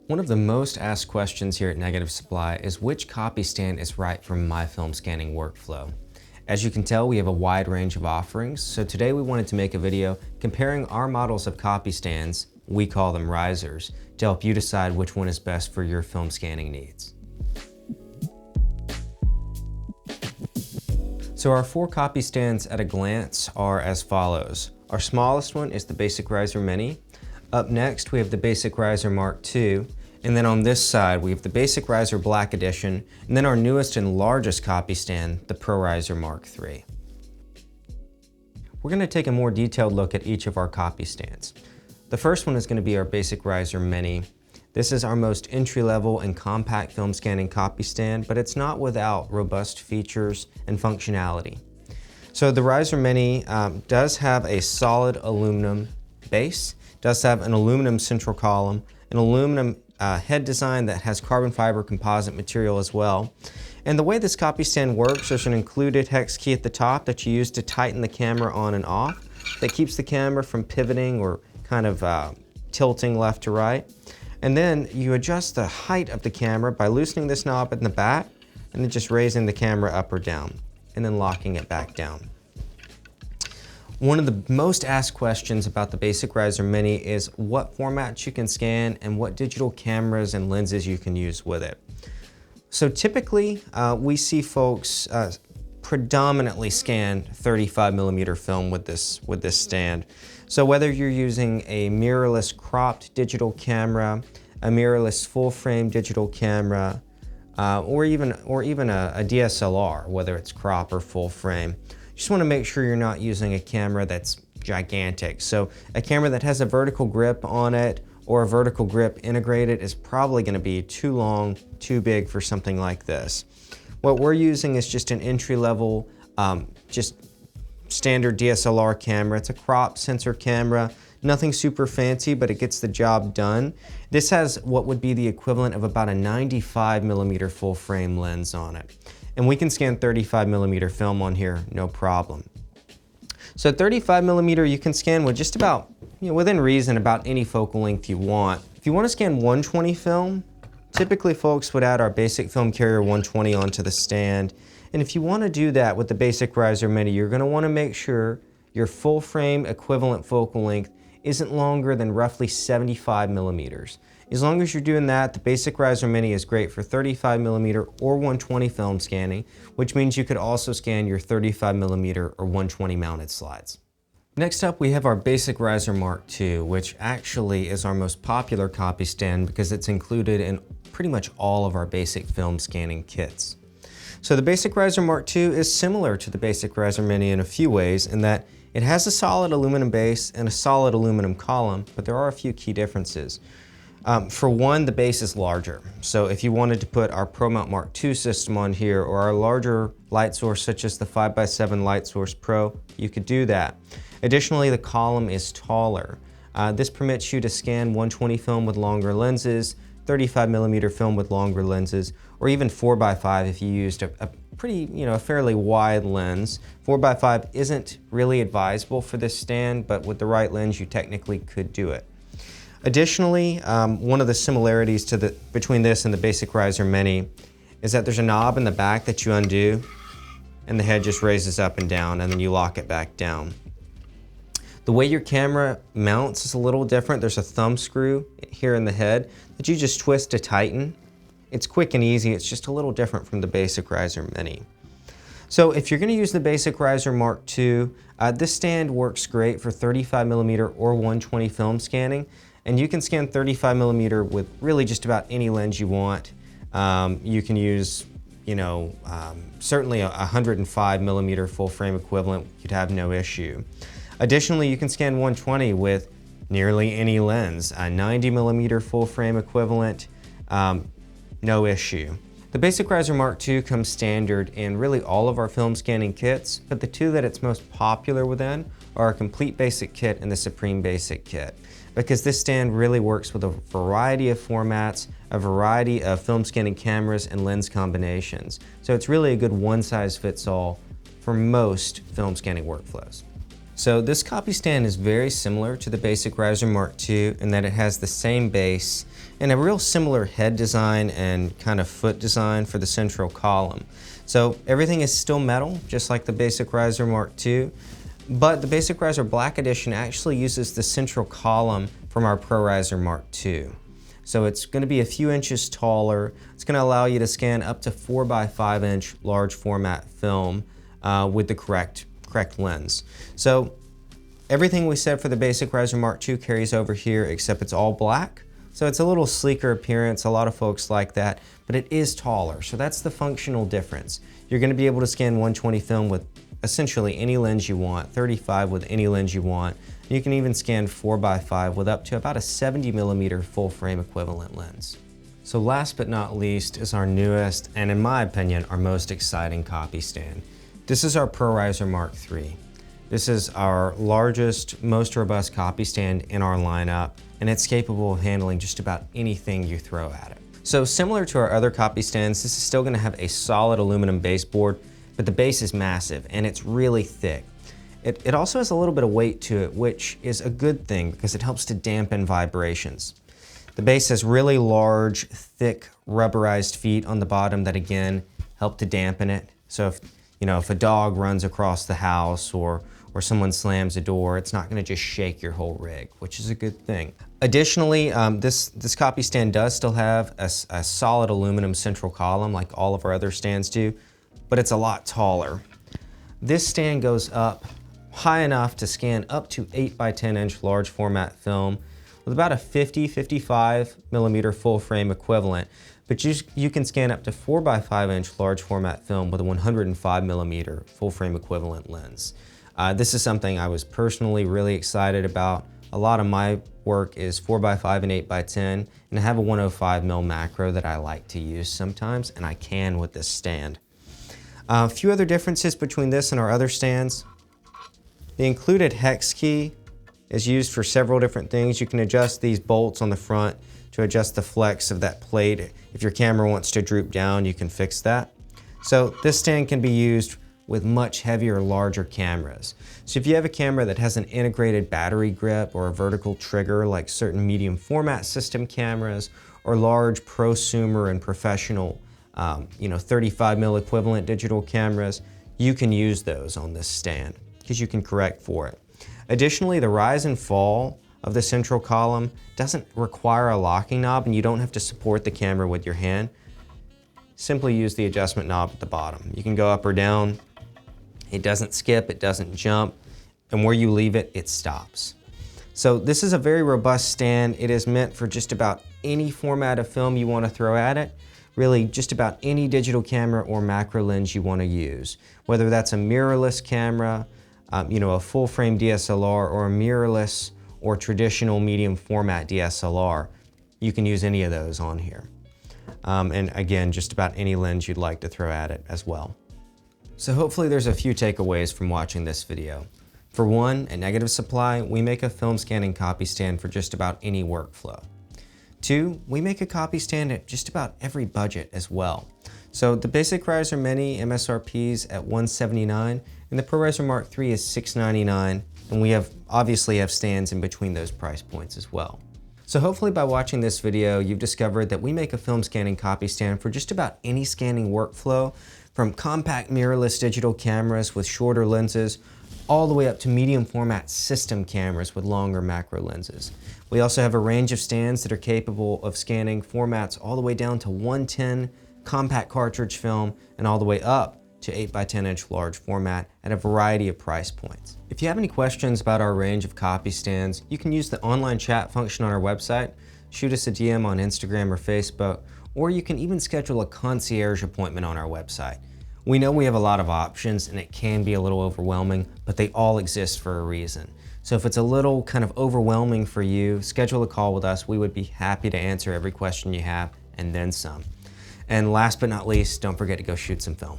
One of the most asked questions here at Negative Supply is which copy stand is right for my film scanning workflow. As you can tell, we have a wide range of offerings, so today we wanted to make a video comparing our models of copy stands, we call them risers, to help you decide which one is best for your film scanning needs. So our 4 copy stands at a glance are as follows. Our smallest one is the Basic Riser Mini. Up next, we have the Basic Riser Mark II, and then on this side, we have the Basic Riser Black Edition, and then our newest and largest copy stand, the Pro Riser Mark III. We're going to take a more detailed look at each of our copy stands. The first one is going to be our Basic Riser Mini. This is our most entry-level and compact film scanning copy stand, but it's not without robust features and functionality. So the Riser Mini does have a solid aluminum base, does have an aluminum central column, an aluminum head design that has carbon fiber composite material as well. And the way this copy stand works, there's an included hex key at the top that you use to tighten the camera on and off that keeps the camera from pivoting or kind of tilting left to right. And then you adjust the height of the camera by loosening this knob in the back and then just raising the camera up or down and then locking it back down. One of the most asked questions about the Basic Riser Mini is what formats you can scan and what digital cameras and lenses you can use with it. So typically, we see folks predominantly scan 35mm film with this stand. So whether you're using a mirrorless cropped digital camera, a mirrorless full-frame digital camera, or even a DSLR, whether it's crop or full-frame, you just want to make sure you're not using a camera that's gigantic. So a camera that has a vertical grip on it or a vertical grip integrated is probably going to be too long, too big for something like this. What we're using is just an entry-level, just standard DSLR camera. It's a crop sensor camera, nothing super fancy, but it gets the job done. This has what would be the equivalent of about a 95mm full-frame lens on it. And we can scan 35mm film on here, no problem. So 35mm you can scan with just about, within reason, about any focal length you want. If you want to scan 120 film, typically folks would add our basic film carrier 120 onto the stand. And if you want to do that with the Basic Riser Mini, you're going to want to make sure your full frame equivalent focal length isn't longer than roughly 75mm. As long as you're doing that, the Basic Riser Mini is great for 35mm or 120 film scanning, which means you could also scan your 35mm or 120 mounted slides. Next up, we have our Basic Riser Mark II, which actually is our most popular copy stand because it's included in pretty much all of our basic film scanning kits. So the Basic Riser Mark II is similar to the Basic Riser Mini in a few ways in that it has a solid aluminum base and a solid aluminum column, but there are a few key differences. For one, the base is larger. So if you wanted to put our ProMount Mark II system on here or our larger light source such as the 5x7 Light Source Pro, you could do that. Additionally, the column is taller. This permits you to scan 120 film with longer lenses, 35mm film with longer lenses, or even 4x5 if you used a pretty, a fairly wide lens. 4x5 isn't really advisable for this stand, but with the right lens, you technically could do it. Additionally, one of the similarities between this and the Basic Riser Mini is that there's a knob in the back that you undo, and the head just raises up and down, and then you lock it back down. The way your camera mounts is a little different. There's a thumb screw here in the head that you just twist to tighten. It's quick and easy. It's just a little different from the Basic Riser Mini. So if you're going to use the Basic Riser Mark II, this stand works great for 35mm or 120 film scanning, and you can scan 35mm with really just about any lens you want. You can use, certainly a 105mm full frame equivalent. You'd have no issue. Additionally, you can scan 120 with nearly any lens, a 90mm full frame equivalent, no issue. The Basic Riser Mark II comes standard in really all of our film scanning kits, but the two that it's most popular within are our Complete Basic Kit and the Supreme Basic Kit, because this stand really works with a variety of formats, a variety of film scanning cameras and lens combinations. So it's really a good one-size-fits-all for most film scanning workflows. So this copy stand is very similar to the Basic Riser Mark II in that it has the same base and a real similar head design and kind of foot design for the central column. So everything is still metal, just like the Basic Riser Mark II, but the Basic Riser Black Edition actually uses the central column from our ProRiser Mark II. So it's going to be a few inches taller. It's going to allow you to scan up to 4x5 inch large format film with the correct lens. So everything we said for the Basic Riser Mark II carries over here, except it's all black. So it's a little sleeker appearance. A lot of folks like that, but it is taller. So that's the functional difference. You're going to be able to scan 120 film with essentially any lens you want, 35 with any lens you want. You can even scan 4x5 with up to about a 70mm full frame equivalent lens. So last but not least is our newest, and in my opinion, our most exciting copy stand. This is our ProRiser Mark III. This is our largest, most robust copy stand in our lineup, and it's capable of handling just about anything you throw at it. So similar to our other copy stands, this is still going to have a solid aluminum baseboard, but the base is massive and it's really thick. It also has a little bit of weight to it, which is a good thing because it helps to dampen vibrations. The base has really large, thick, rubberized feet on the bottom that again help to dampen it. So if a dog runs across the house or someone slams a door, it's not going to just shake your whole rig, which is a good thing. Additionally, this copy stand does still have a solid aluminum central column like all of our other stands do, but it's a lot taller. This stand goes up high enough to scan up to 8x10 inch large format film with about a 55mm full frame equivalent, but you can scan up to 4x5 inch large format film with a 105mm full frame equivalent lens. This is something I was personally really excited about. A lot of my work is 4x5 and 8x10, and I have a 105mm macro that I like to use sometimes, and I can with this stand. A few other differences between this and our other stands. The included hex key is used for several different things. You can adjust these bolts on the front to adjust the flex of that plate. If your camera wants to droop down, you can fix that. So this stand can be used with much heavier, larger cameras. So if you have a camera that has an integrated battery grip or a vertical trigger like certain medium format system cameras or large prosumer and professional 35mm equivalent digital cameras, you can use those on this stand because you can correct for it. Additionally, the rise and fall of the central column doesn't require a locking knob and you don't have to support the camera with your hand. Simply use the adjustment knob at the bottom. You can go up or down. It doesn't skip, it doesn't jump, and where you leave it, it stops. So this is a very robust stand. It is meant for just about any format of film you want to throw at it. Really just about any digital camera or macro lens you want to use. Whether that's a mirrorless camera, a full frame DSLR, or a mirrorless or traditional medium format DSLR, you can use any of those on here. And again, just about any lens you'd like to throw at it as well. So hopefully there's a few takeaways from watching this video. For one, at Negative Supply, we make a film scanning copy stand for just about any workflow. Two, we make a copy stand at just about every budget as well. So the Basic Riser Mini MSRP's at $179 and the ProRiser Mark III is $699, and we obviously have stands in between those price points as well. So hopefully by watching this video, you've discovered that we make a film scanning copy stand for just about any scanning workflow, from compact mirrorless digital cameras with shorter lenses, all the way up to medium format system cameras with longer macro lenses. We also have a range of stands that are capable of scanning formats all the way down to 110 compact cartridge film and all the way up to 8x10 inch large format at a variety of price points. If you have any questions about our range of copy stands, you can use the online chat function on our website, shoot us a DM on Instagram or Facebook, or you can even schedule a concierge appointment on our website. We know we have a lot of options and it can be a little overwhelming, but they all exist for a reason. So if it's a little kind of overwhelming for you, schedule a call with us. We would be happy to answer every question you have and then some. And last but not least, don't forget to go shoot some film.